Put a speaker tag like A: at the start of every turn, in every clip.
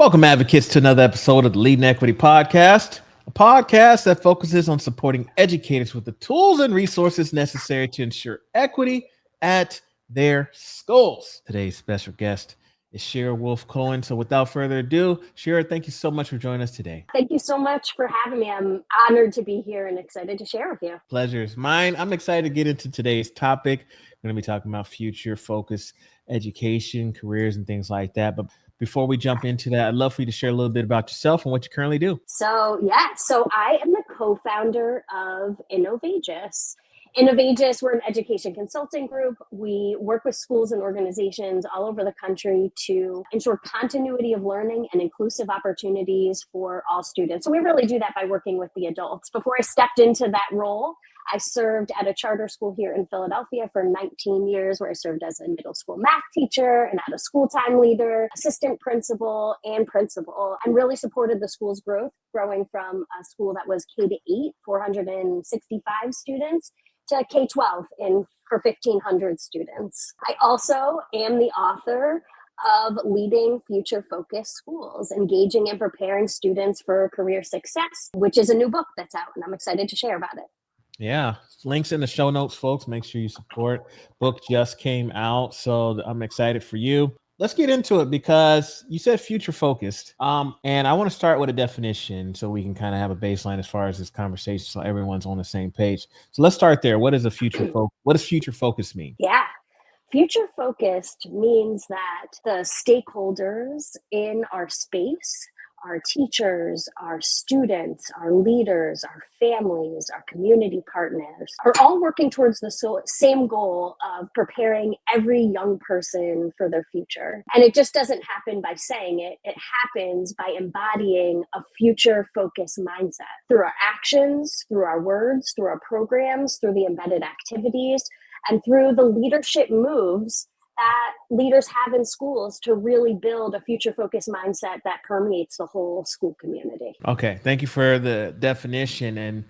A: Welcome, advocates, to another episode of the Lead in Equity Podcast, a podcast that focuses on supporting educators with the tools and resources necessary to ensure equity at their schools. Today's special guest is Shar Wolf Cohen. So without further ado, Shar, thank you so much for joining us today.
B: Thank you so much for having me. I'm honored to be here and excited to share with you.
A: Pleasure is mine. I'm excited to get into today's topic. We're going to be talking about future focused education, careers, and things like that. But before we jump into that, I'd love for you to share a little bit about yourself and what you currently do.
B: So I am the co-founder of Innovis. Innovis, we're an education consulting group. We work with schools and organizations all over the country to ensure continuity of learning and inclusive opportunities for all students. So we really do that by working with the adults. Before I stepped into that role, I served at a charter school here in Philadelphia for 19 years, where I served as a middle school math teacher and at a school time leader, assistant principal, and principal, and really supported the school's growth, growing from a school that was K-8, 465 students, to K-12 for 1,500 students. I also am the author of Leading Future-Focused Schools, Engaging and Preparing Students for Career Success, which is a new book that's out, and I'm excited to share about it.
A: Yeah, links in the show notes, folks. Make sure you support. Book just came out, so I'm excited for you. Let's get into it because you said future focused. And I want to start with a definition so we can kind of have a baseline as far as this conversation, so everyone's on the same page. So let's start there. What is a future focus? What does future focus mean?
B: Yeah. Future focused means that the stakeholders in our space, our teachers, our students, our leaders, our families, our community partners, are all working towards the same goal of preparing every young person for their future. And it just doesn't happen by saying it. It happens by embodying a future-focused mindset through our actions, through our words, through our programs, through the embedded activities, and through the leadership moves that leaders have in schools to really build a future-focused mindset that permeates the whole school community.
A: Okay, thank you for the definition. And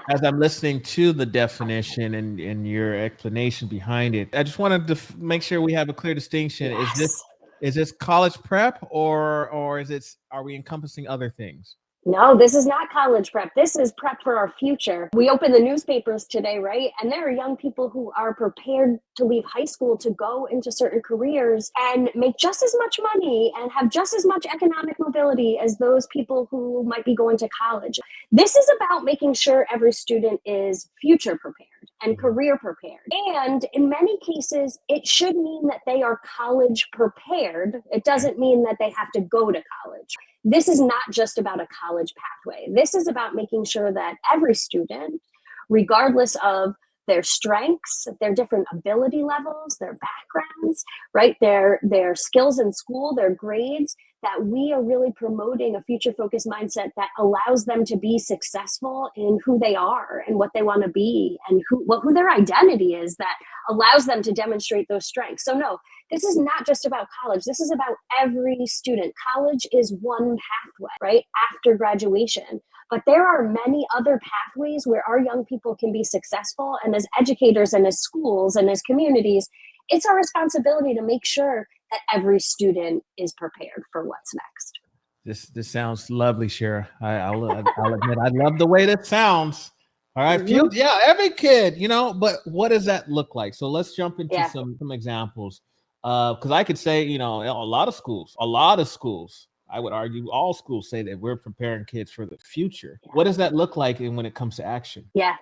A: as I'm listening to the definition and your explanation behind it, I just wanted to make sure we have a clear distinction.
B: Yes.
A: Is this college prep or are we encompassing other things?
B: No, this is not college prep. This is prep for our future. We open the newspapers today, right? And there are young people who are prepared to leave high school to go into certain careers and make just as much money and have just as much economic mobility as those people who might be going to college. This is about making sure every student is future prepared and career prepared. And in many cases, it should mean that they are college prepared. It doesn't mean that they have to go to college. This is not just about a college pathway. This is about making sure that every student, regardless of their strengths, their different ability levels, their backgrounds, right, their skills in school, their grades, that we are really promoting a future-focused mindset that allows them to be successful in who they are and what they want to be and who their identity is, that allows them to demonstrate those strengths. So no, this is not just about college. This is about every student. College is one pathway, right, after graduation. But there are many other pathways where our young people can be successful. And as educators and as schools and as communities, it's our responsibility to make sure that every student is prepared for what's next.
A: This sounds lovely, Shar. I'll admit I love the way that sounds. All right, every kid, but what does that look like? So let's jump into some examples. Because I could say, a lot of schools, I would argue all schools say that we're preparing kids for the future. Yeah. What does that look like when it comes to action?
B: Yeah.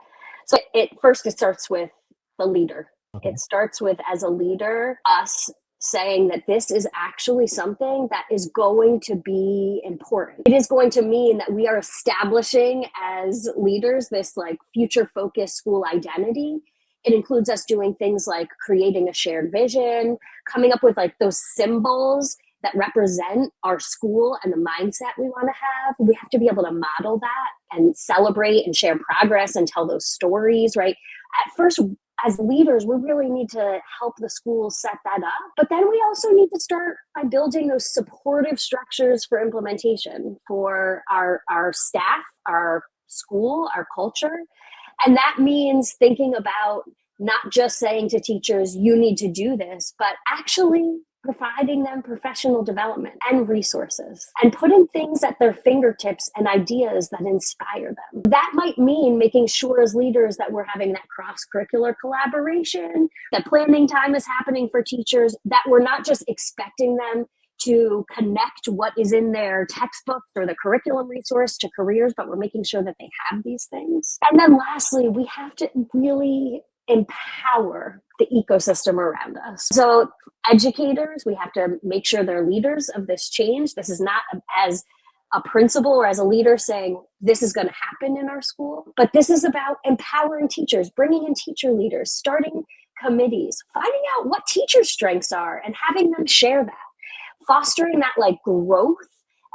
B: So it starts with the leader. Okay. It starts with, as a leader, us saying that this is actually something that is going to be important. It is going to mean that we are establishing as leaders this future-focused school identity. It includes us doing things like creating a shared vision, coming up with those symbols that represent our school and the mindset we want to have. We have to be able to model that and celebrate and share progress and tell those stories, right? At first, as leaders, we really need to help the schools set that up. But then we also need to start by building those supportive structures for implementation for our staff, our school, our culture. And that means thinking about not just saying to teachers, you need to do this, but actually providing them professional development and resources, and putting things at their fingertips and ideas that inspire them. That might mean making sure as leaders that we're having that cross-curricular collaboration, that planning time is happening for teachers, that we're not just expecting them to connect what is in their textbooks or the curriculum resource to careers, but we're making sure that they have these things. And then lastly, we have to really empower the ecosystem around us. So educators, we have to make sure they're leaders of this change. This is not as a principal or as a leader saying this is going to happen in our school, but this is about empowering teachers, bringing in teacher leaders, starting committees, finding out what teacher strengths are and having them share that, fostering that like growth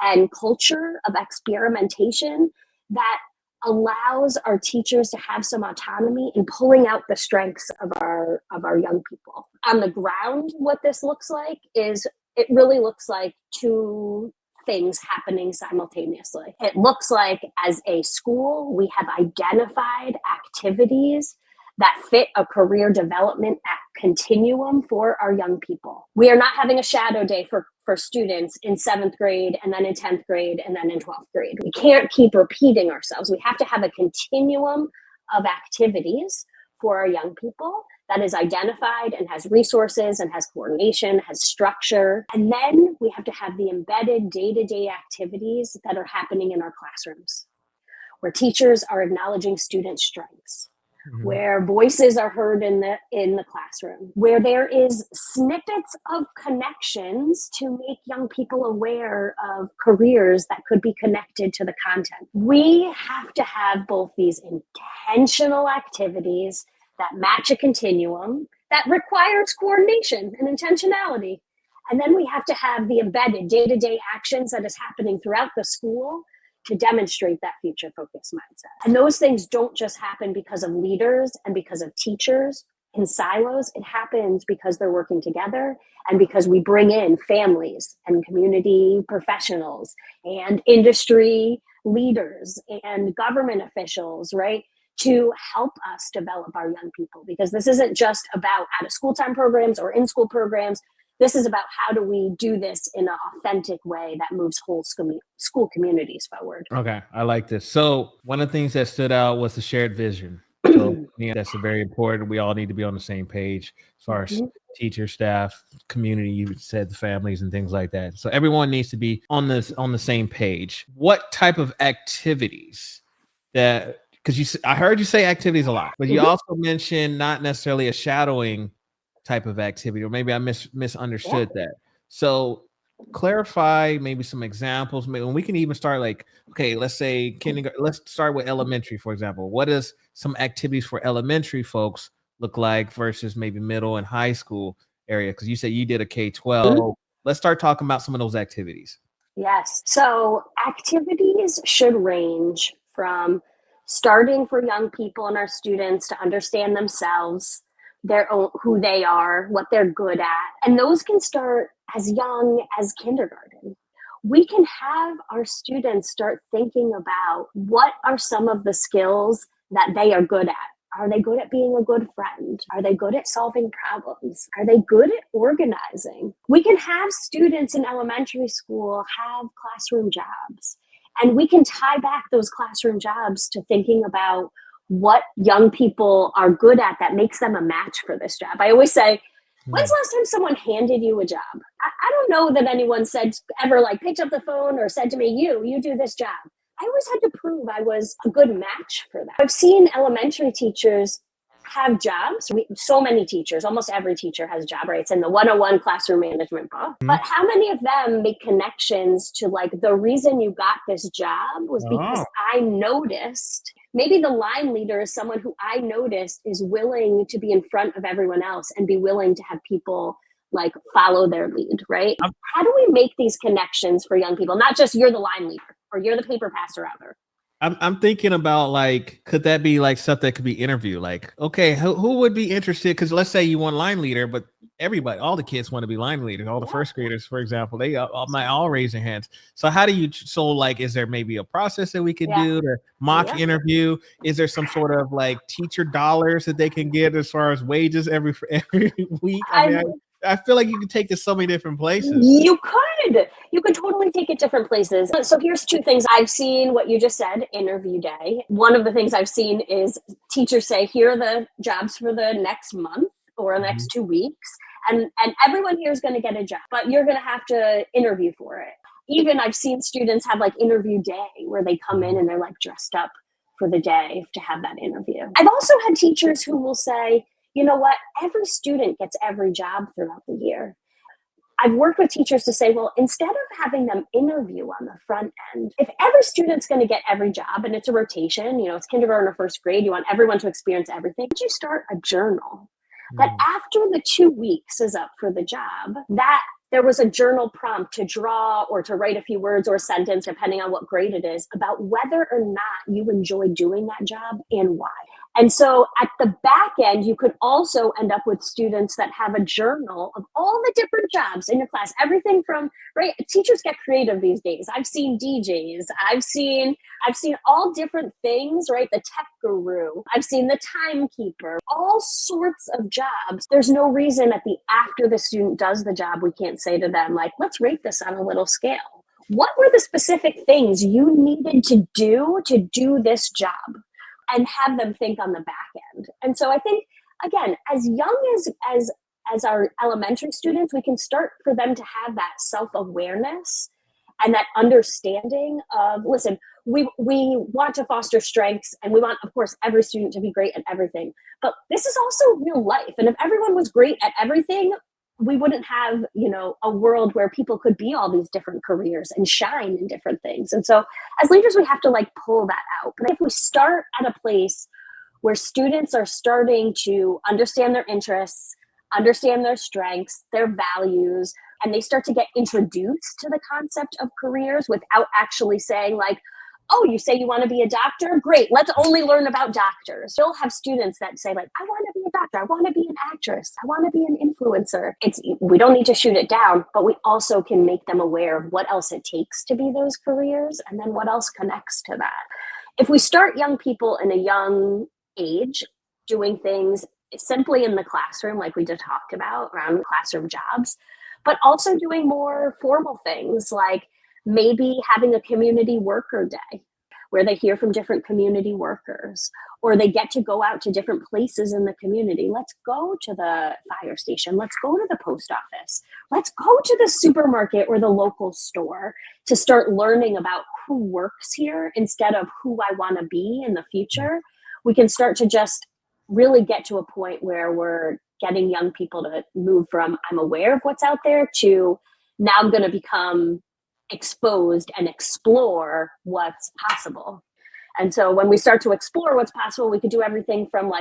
B: and culture of experimentation that allows our teachers to have some autonomy in pulling out the strengths of our young people. On the ground, what this looks like is it really looks like two things happening simultaneously. It looks like as a school, we have identified activities that fit a career development continuum for our young people. We are not having a shadow day for students in 7th grade and then in 10th grade and then in 12th grade. We can't keep repeating ourselves. We have to have a continuum of activities for our young people that is identified and has resources and has coordination, has structure. And then we have to have the embedded day-to-day activities that are happening in our classrooms, where teachers are acknowledging student strengths, where voices are heard in the classroom, where there is snippets of connections to make young people aware of careers that could be connected to the content. We have to have both these intentional activities that match a continuum that requires coordination and intentionality. And then we have to have the embedded day-to-day actions that is happening throughout the school to demonstrate that future focused mindset. And those things don't just happen because of leaders and because of teachers in silos. It happens because they're working together and because we bring in families and community professionals and industry leaders and government officials, right, to help us develop our young people. Because this isn't just about out of school time programs or in school programs. This is about how do we do this in an authentic way that moves whole school communities forward.
A: Okay, I like this. So one of the things that stood out was the shared vision. So yeah, that's very important. We all need to be on the same page as far as teacher, staff, community. You said the families and things like that. So everyone needs to be on the same page. What type of activities that? Because I heard you say activities a lot, but you also mentioned not necessarily a shadowing type of activity, or maybe I misunderstood that. So clarify maybe some examples. Maybe we can even start like, okay, let's say kindergarten. Let's start with elementary, for example. What does some activities for elementary folks look like versus maybe middle and high school area? Because you said you did a K-12. Let's start talking about some of those activities.
B: Yes. So activities should range from starting for young people and our students to understand themselves, their own, who they are, what they're good at. And those can start as young as kindergarten. We can have our students start thinking about what are some of the skills that they are good at. Are they good at being a good friend? Are they good at solving problems? Are they good at organizing? We can have students in elementary school have classroom jobs, and we can tie back those classroom jobs to thinking about what young people are good at that makes them a match for this job. I always say, when's the last time someone handed you a job? I don't know that anyone said ever like picked up the phone or said to me, you do this job. I always had to prove I was a good match for that. I've seen elementary teachers have jobs. So many teachers, almost every teacher has a job, right? It's in the 101 classroom management book. But how many of them make connections to like the reason you got this job was because I noticed. Maybe the line leader is someone who I noticed is willing to be in front of everyone else and be willing to have people like follow their lead, right? How do we make these connections for young people? Not just you're the line leader or you're the paper passer out there.
A: I'm thinking about like, could that be like stuff that could be interviewed? Like, okay, who would be interested? Because let's say you want line leader, but everybody, all the kids want to be line leaders. All the first graders, for example, they might all raise their hands. So how do you? So like, is there maybe a process that we could do to mock interview? Is there some sort of like teacher dollars that they can get as far as wages every week? I feel like you can take this so many different places.
B: You could totally take it different places. So here's two things I've seen. What you just said, interview day. One of the things I've seen is teachers say, here are the jobs for the next month or the next 2 weeks. And everyone here is going to get a job, but you're going to have to interview for it. Even I've seen students have like interview day where they come in and they're like dressed up for the day to have that interview. I've also had teachers who will say, you know what, every student gets every job throughout the year. I've worked with teachers to say, well, instead of having them interview on the front end, if every student's going to get every job and it's a rotation, it's kindergarten or first grade, you want everyone to experience everything, you start a journal that after the 2 weeks is up for the job, that there was a journal prompt to draw or to write a few words or a sentence, depending on what grade it is, about whether or not you enjoy doing that job and why. And so at the back end, you could also end up with students that have a journal of all the different jobs in your class. Everything from, right, teachers get creative these days. I've seen DJs. I've seen all different things, right? The tech guru. I've seen the timekeeper, all sorts of jobs. There's no reason after the student does the job, we can't say to them, like, let's rate this on a little scale. What were the specific things you needed to do this job? And have them think on the back end. And so I think, again, as young as our elementary students, we can start for them to have that self-awareness and that understanding of, listen, we want to foster strengths and we want, of course, every student to be great at everything. But this is also real life. And if everyone was great at everything, we wouldn't have, a world where people could be all these different careers and shine in different things. And so as leaders, we have to pull that out. But if we start at a place where students are starting to understand their interests, understand their strengths, their values, and they start to get introduced to the concept of careers without actually saying oh, you say you want to be a doctor? Great. Let's only learn about doctors. You'll have students that say I want to be a doctor. I want to be an actress. I want to be an influencer. We don't need to shoot it down, but we also can make them aware of what else it takes to be those careers and then what else connects to that. If we start young people in a young age doing things simply in the classroom, like we just talked about around classroom jobs, but also doing more formal things like maybe having a community worker day where they hear from different community workers, or they get to go out to different places in the community. Let's go to the fire station. Let's go to the post office. Let's go to the supermarket or the local store to start learning about who works here instead of who I want to be in the future. We can start to just really get to a point where we're getting young people to move from I'm aware of what's out there to now I'm going to become exposed and explore what's possible. And so when we start to explore what's possible, we could do everything from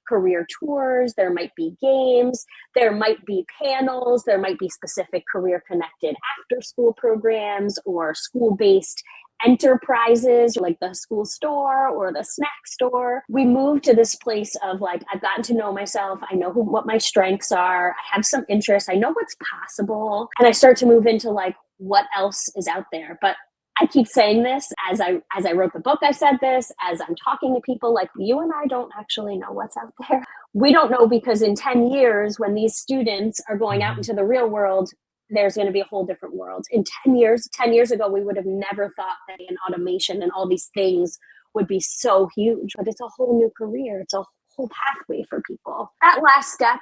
B: career tours, there might be games, there might be panels, there might be specific career connected after school programs or school-based enterprises like the school store or the snack store. We move to this place of I've gotten to know myself. I know what my strengths are. I have some interests. I know what's possible. And I start to move into what else is out there. But I keep saying this as I wrote the book, I said this, as I'm talking to people you and I don't actually know what's out there. We don't know because in 10 years, when these students are going out into the real world, there's going to be a whole different world. In 10 years ago, we would have never thought that in automation and all these things would be so huge, but it's a whole new career. It's a whole pathway for people. That last step,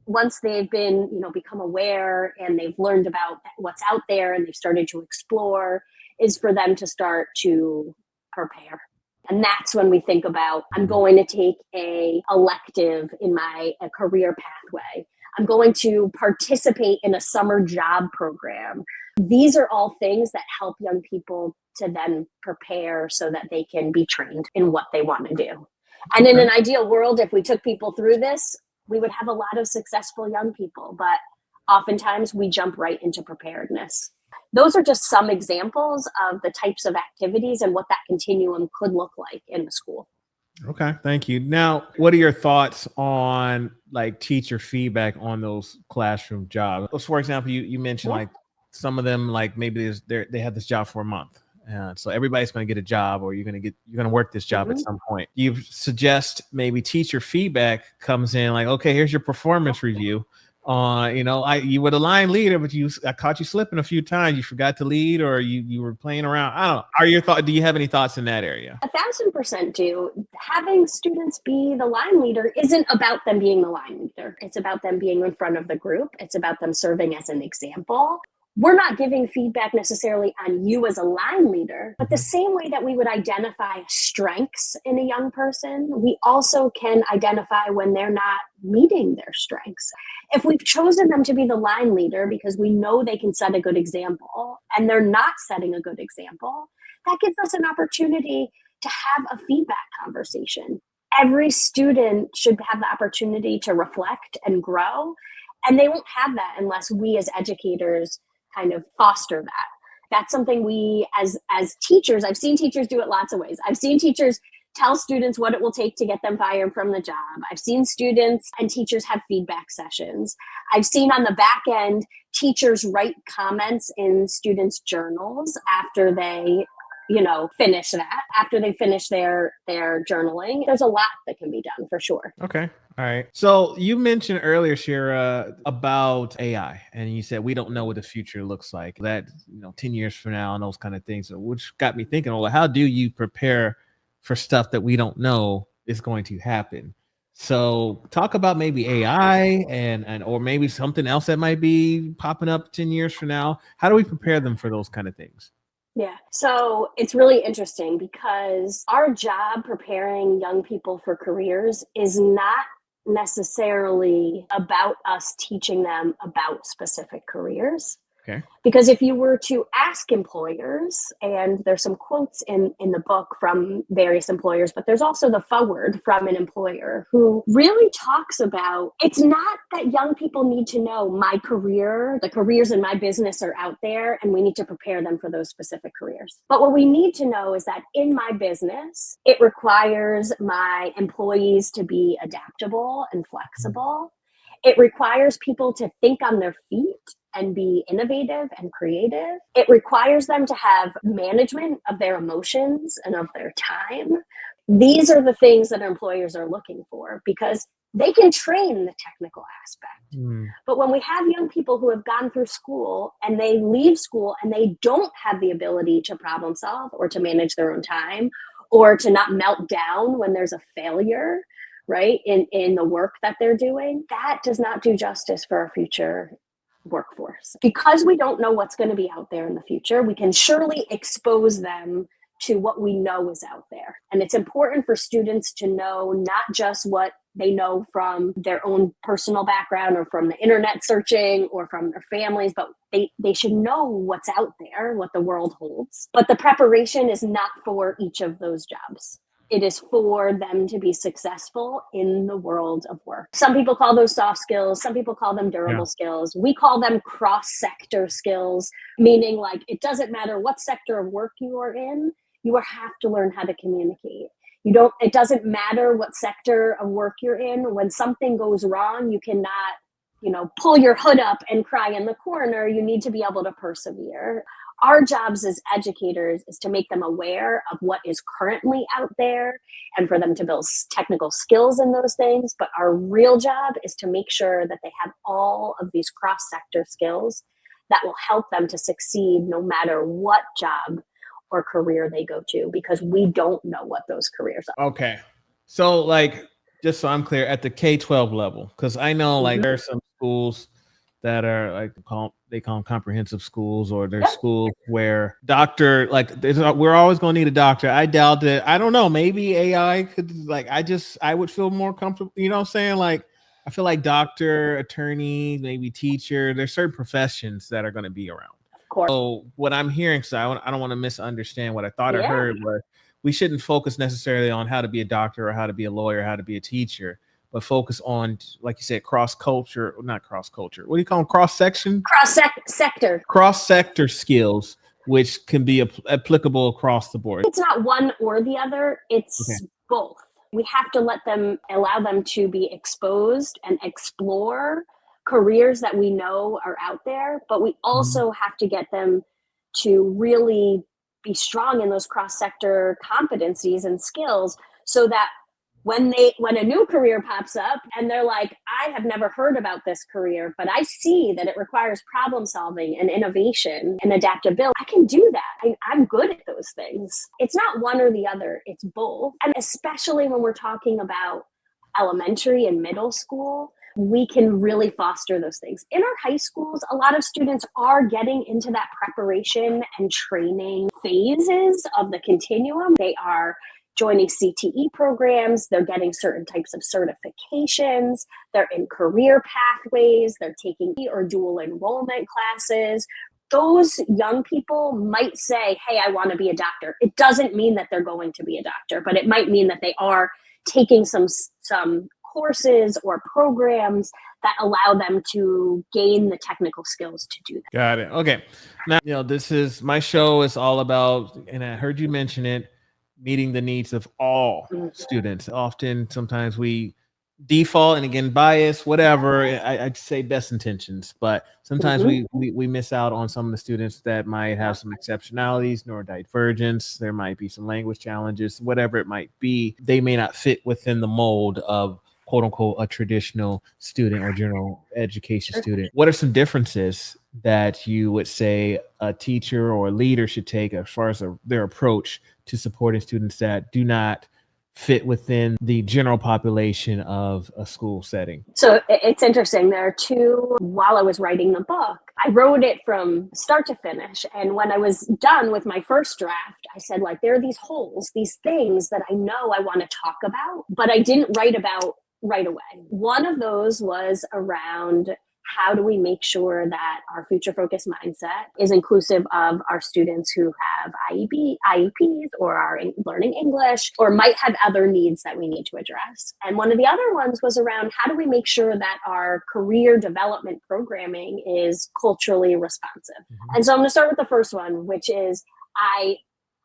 B: once they've been, become aware and they've learned about what's out there and they've started to explore, is for them to start to prepare. And that's when we think about, I'm going to take a elective in my career pathway. I'm going to participate in a summer job program. These are all things that help young people to then prepare so that they can be trained in what they want to do. And in an ideal world, if we took people through this, we would have a lot of successful young people, but oftentimes we jump right into preparedness. Those are just some examples of the types of activities and what that continuum could look like in the school.
A: Okay, thank you. Now, what are your thoughts on teacher feedback on those classroom jobs? So for example, you mentioned some of them maybe they have this job for a month. So everybody's going to get a job, or you're going to work this job at some point. You suggest maybe teacher feedback comes in okay, here's your performance review. you were the line leader, but I caught you slipping a few times. You forgot to lead, or you were playing around. I don't know. Do you have any thoughts in that area?
B: 1,000% do. Having students be the line leader isn't about them being the line leader. It's about them being in front of the group. It's about them serving as an example. We're not giving feedback necessarily on you as a line leader, but the same way that we would identify strengths in a young person, we also can identify when they're not meeting their strengths. If we've chosen them to be the line leader because we know they can set a good example and they're not setting a good example, that gives us an opportunity to have a feedback conversation. Every student should have the opportunity to reflect and grow, and they won't have that unless we as educators kind of foster that. That's something we as teachers, I've seen teachers do it lots of ways. I've seen teachers tell students what it will take to get them fired from the job. I've seen students and teachers have feedback sessions. I've seen on the back end, teachers write comments in students' journals after they finish that, after they finish their journaling. There's a lot that can be done for sure.
A: Okay. All right. So you mentioned earlier, Shira, about AI, and you said we don't know what the future looks like. That 10 years from now and those kind of things, which got me thinking, well, how do you prepare for stuff that we don't know is going to happen? So talk about maybe AI and or maybe something else that might be popping up 10 years from now. How do we prepare them for those kind of things?
B: Yeah. So it's really interesting because our job preparing young people for careers is not necessarily about us teaching them about specific careers.
A: Okay.
B: Because if you were to ask employers, and there's some quotes in the book from various employers, but there's also the forward from an employer who really talks about, it's not that young people need to know my career, the careers in my business are out there, and we need to prepare them for those specific careers. But what we need to know is that in my business, it requires my employees to be adaptable and flexible. It requires people to think on their feet and be innovative and creative. It requires them to have management of their emotions and of their time. These are the things that employers are looking for because they can train the technical aspect. But when we have young people who have gone through school and they leave school and they don't have the ability to problem solve or to manage their own time or to not melt down when there's a failure, right, in the work that they're doing, that does not do justice for our future workforce. Because we don't know what's going to be out there in the future, we can surely expose them to what we know is out there. And it's important for students to know not just what they know from their own personal background or from the internet searching or from their families, but they should know what's out there, what the world holds. But the preparation is not for each of those jobs. It is for them to be successful in the world of work. Some people call those soft skills. Some people call them durable skills. We call them cross-sector skills, meaning like it doesn't matter what sector of work you are in, you have to learn how to communicate. It doesn't matter what sector of work you're in. When something goes wrong, you cannot, pull your hood up and cry in the corner. You need to be able to persevere. Our jobs as educators is to make them aware of what is currently out there and for them to build technical skills in those things. But our real job is to make sure that they have all of these cross-sector skills that will help them to succeed no matter what job or career they go to, because we don't know what those careers are.
A: Okay. So just so I'm clear, at the K-12 level, because I know there are some schools that are they call them comprehensive schools, or there's schools where we're always going to need a doctor. I doubt it. I don't know. Maybe AI could I would feel more comfortable. You know what I'm saying? I feel like doctor, attorney, maybe teacher. There's certain professions that are going to be around.
B: Of course.
A: So what I'm hearing, so I don't want to misunderstand what I thought I heard, was we shouldn't focus necessarily on how to be a doctor or how to be a lawyer, how to be a teacher, but focus on, like you said, not cross culture. What do you call them? Cross-section?
B: Sector.
A: Cross-sector skills, which can be applicable across the board.
B: It's not one or the other. It's both. We have to allow them to be exposed and explore careers that we know are out there, but we also have to get them to really be strong in those cross-sector competencies and skills so that when a new career pops up and they're like, I have never heard about this career, but I see that it requires problem solving and innovation and adaptability. I can do that. I'm good at those things. It's not one or the other, it's both. And especially when we're talking about elementary and middle school, we can really foster those things. In our high schools, a lot of students are getting into that preparation and training phases of the continuum. They are joining CTE programs, they're getting certain types of certifications, they're in career pathways, they're taking or dual enrollment classes. Those young people might say, hey, I want to be a doctor. It doesn't mean that they're going to be a doctor, but it might mean that they are taking some courses or programs that allow them to gain the technical skills to do that.
A: Got it. Okay. Now, this is my show is all about, and I heard you mention it, meeting the needs of all students. Sometimes we default, and again, bias, whatever. I'd say best intentions, but sometimes we miss out on some of the students that might have some exceptionalities, neurodivergence. There might be some language challenges, whatever it might be. They may not fit within the mold of quote unquote a traditional student or general education student. What are some differences that you would say a teacher or a leader should take as far as their approach to supporting students that do not fit within the general population of a school setting?
B: So it's interesting. There are two, while I was writing the book, I wrote it from start to finish. And when I was done with my first draft, I said, like, there are these holes, these things that I know I want to talk about, but I didn't write about right away. One of those was around how do we make sure that our future focused mindset is inclusive of our students who have IEPs or are learning English or might have other needs that we need to address. And one of the other ones was around how do we make sure that our career development programming is culturally responsive. And so I'm going to start with the first one, which is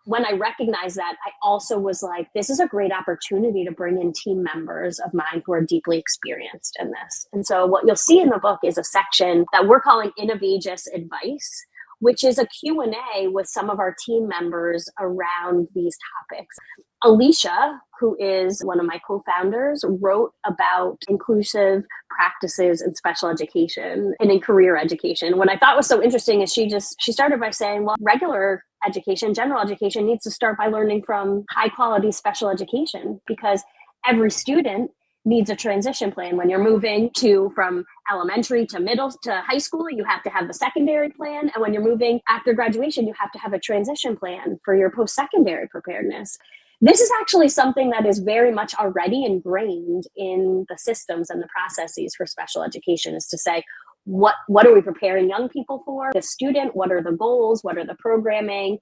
B: when I recognized that, I also was like, this is a great opportunity to bring in team members of mine who are deeply experienced in this. And so what you'll see in the book is a section that we're calling Innovis Advice, which is a Q&A with some of our team members around these topics. Alicia, who is one of my co-founders, wrote about inclusive practices in special education and in career education. What I thought was so interesting is she started by saying, well, regular education, general education needs to start by learning from high quality special education because every student needs a transition plan. When you're moving from elementary to middle to high school, you have to have the secondary plan. And when you're moving after graduation, you have to have a transition plan for your post-secondary preparedness. This is actually something that is very much already ingrained in the systems and the processes for special education, is to say, what are we preparing young people for? The student, what are the goals? What are the programming?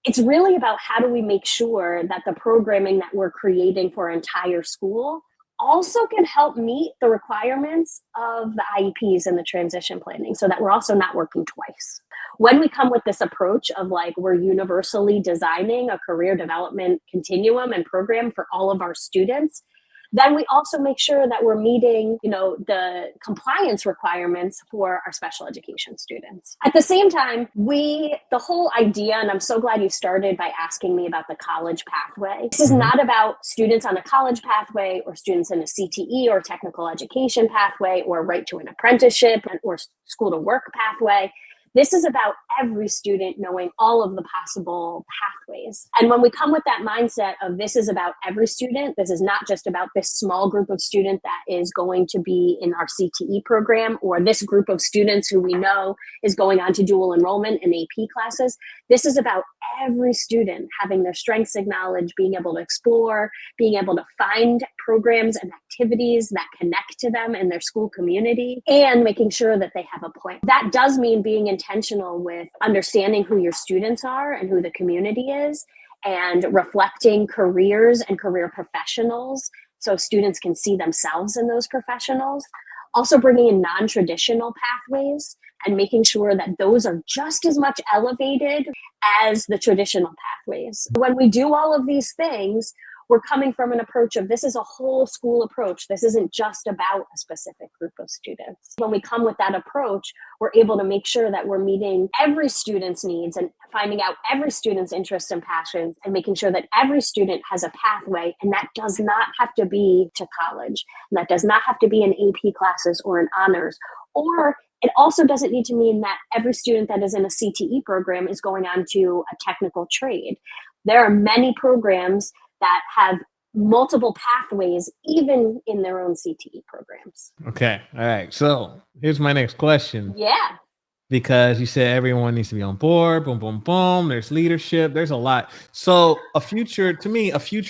B: It's really about how do we make sure that the programming that we're creating for our entire school also can help meet the requirements of the IEPs and the transition planning so that we're also not working twice. When we come with this approach of like we're universally designing a career development continuum and program for all of our students, then we also make sure that we're meeting, the compliance requirements for our special education students. At the same time, the whole idea, and I'm so glad you started by asking me about the college pathway. This is not about students on a college pathway or students in a CTE or technical education pathway or right to an apprenticeship or school to work pathway. This is about every student knowing all of the possible pathways. And when we come with that mindset of this is about every student, this is not just about this small group of students that is going to be in our CTE program or this group of students who we know is going on to dual enrollment in AP classes. This is about every student having their strengths acknowledged, being able to explore, being able to find programs and activities that connect to them in their school community, and making sure that they have a plan. That does mean being intentional with understanding who your students are and who the community is, and reflecting careers and career professionals so students can see themselves in those professionals. Also bringing in non-traditional pathways and making sure that those are just as much elevated as the traditional pathways. When we do all of these things, we're coming from an approach of this is a whole school approach. This isn't just about a specific group of students. When we come with that approach, we're able to make sure that we're meeting every student's needs and finding out every student's interests and passions and making sure that every student has a pathway. And that does not have to be to college. And that does not have to be in AP classes or in honors. Or it also doesn't need to mean that every student that is in a CTE program is going on to a technical trade. There are many programs that have multiple pathways, even in their own CTE programs.
A: Okay. All right. So here's my next question.
B: Yeah.
A: Because you said everyone needs to be on board. Boom, boom, boom. There's leadership. There's a lot. So a future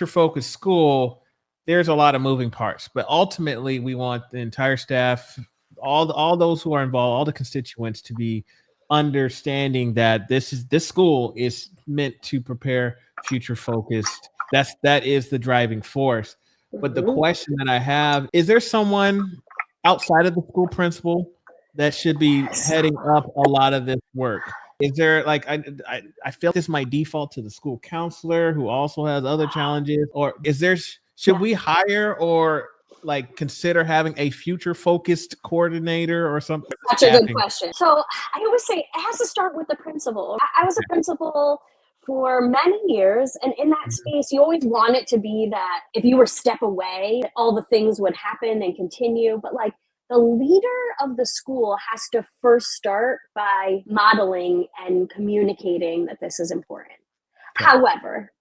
A: focused school, there's a lot of moving parts. But ultimately, we want the entire staff, all those who are involved, all the constituents to be understanding that this school is meant to prepare future focused. That is the driving force. But the question that I have, is there someone outside of the school principal that should be heading up a lot of this work? Is there like I feel this might default to the school counselor who also has other challenges, or should we hire or like consider having a future focused coordinator or something?
B: Such a good question. So I always say it has to start with the principal. I was a principal for many years, and in that space you always want it to be that if you were step away, all the things would happen and continue, but like the leader of the school has to first start by modeling and communicating that this is important. Okay. However,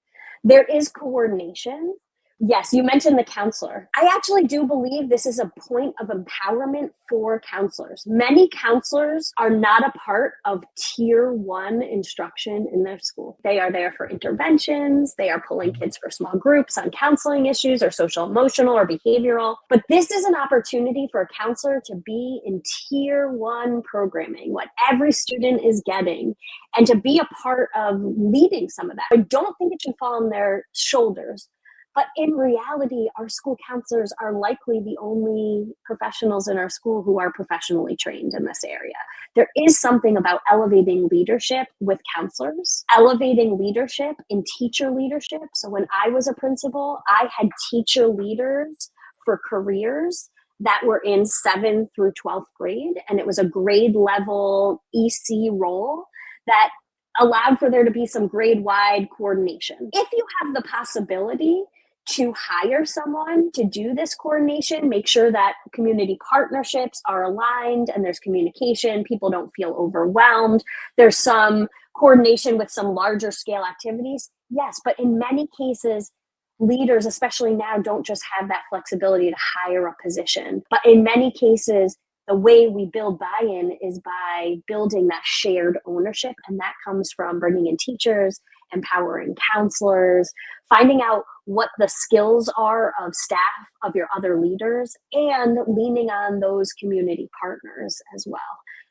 B: there is coordination. Yes, you mentioned the counselor. I actually do believe this is a point of empowerment for counselors. Many counselors are not a part of tier 1 instruction in their school. They are there for interventions. They are pulling kids for small groups on counseling issues or social, emotional, or behavioral. But this is an opportunity for a counselor to be in tier 1 programming, what every student is getting, and to be a part of leading some of that. I don't think it should fall on their shoulders. But in reality, our school counselors are likely the only professionals in our school who are professionally trained in this area. There is something about elevating leadership with counselors, elevating leadership in teacher leadership. So when I was a principal, I had teacher leaders for careers that were in 7th through 12th grade. And it was a grade level EC role that allowed for there to be some grade-wide coordination. If you have the possibility to hire someone to do this coordination, make sure that community partnerships are aligned and there's communication, people don't feel overwhelmed, there's some coordination with some larger scale activities. Yes, but in many cases, leaders, especially now, don't just have that flexibility to hire a position. But in many cases, the way we build buy-in is by building that shared ownership. And that comes from bringing in teachers, empowering counselors, finding out what the skills are of staff, of your other leaders, and leaning on those community partners as well.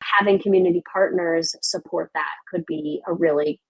B: Having community partners support that could be a really,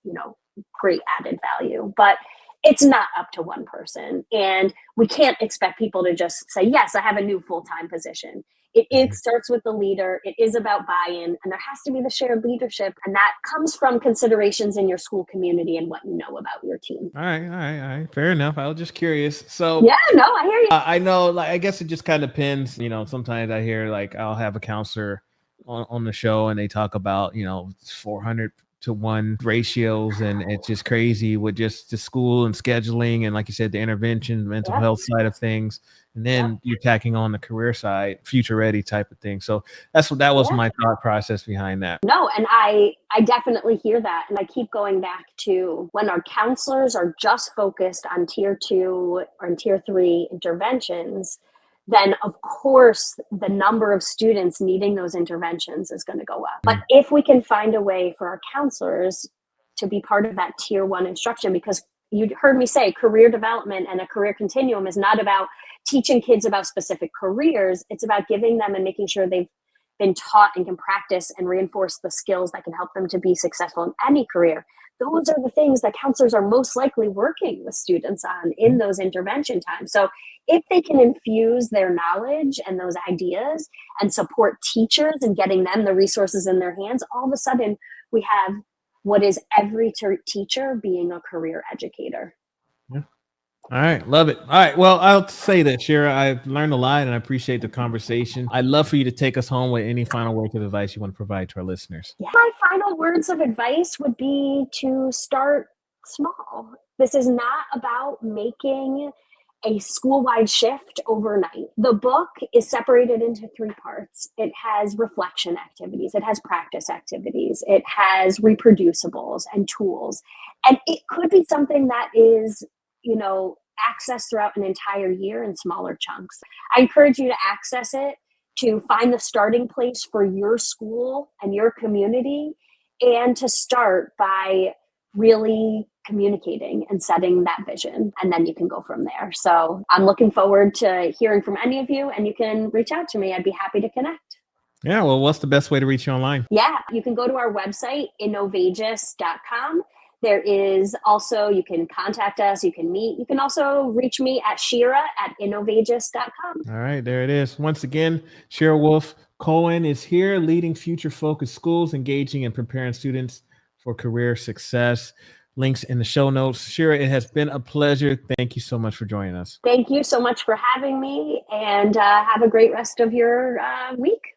B: great added value. But it's not up to one person. And we can't expect people to just say, yes, I have a new full-time position. It starts with the leader. It is about buy-in, and there has to be the shared leadership. And that comes from considerations in your school community and what you know about your team.
A: All right. Fair enough. I was just curious. So
B: yeah, no, I hear you.
A: I know, like, I guess it just kind of depends. Sometimes I hear like I'll have a counselor on the show and they talk about, 400 to 1 ratios, and it's just crazy with just the school and scheduling and, like you said, the intervention, mental health side of things, and then you're tacking on the career side, future ready type of thing. So that was my thought process behind that.
B: No, and I definitely hear that, and I keep going back to when our counselors are just focused on tier 2 or tier 3 interventions, then of course the number of students needing those interventions is going to go up. But if we can find a way for our counselors to be part of that tier 1 instruction, because you heard me say career development and a career continuum is not about teaching kids about specific careers. It's about giving them and making sure they've been taught and can practice and reinforce the skills that can help them to be successful in any career. Those are the things that counselors are most likely working with students on in those intervention times. So if they can infuse their knowledge and those ideas and support teachers and getting them the resources in their hands, all of a sudden we have what is every teacher being a career educator.
A: Yeah. All right, love it. All right, well, I'll say that, Shara, I've learned a lot and I appreciate the conversation. I'd love for you to take us home with any final words of advice you want to provide to our listeners.
B: Yeah, my final words of advice would be to start small. This is not about making a school-wide shift overnight. The book is separated into three parts. It has reflection activities, it has practice activities, it has reproducibles and tools. And it could be something that is, accessed throughout an entire year in smaller chunks. I encourage you to access it, to find the starting place for your school and your community, and to start by really communicating and setting that vision, and then you can go from there. So I'm looking forward to hearing from any of you, and you can reach out to me. I'd be happy to connect.
A: Yeah, well, what's the best way to reach you online?
B: Yeah, you can go to our website, innovagus.com. There is also, you can contact us, you can meet. You can also reach me at shira@innovagus.com.
A: All right, there it is. Once again, Shar Wolf Cohen is here, leading future-focused schools, engaging and preparing students for career success. Links in the show notes. Shira, it has been a pleasure. Thank you so much for joining us.
B: Thank you so much for having me, and have a great rest of your week.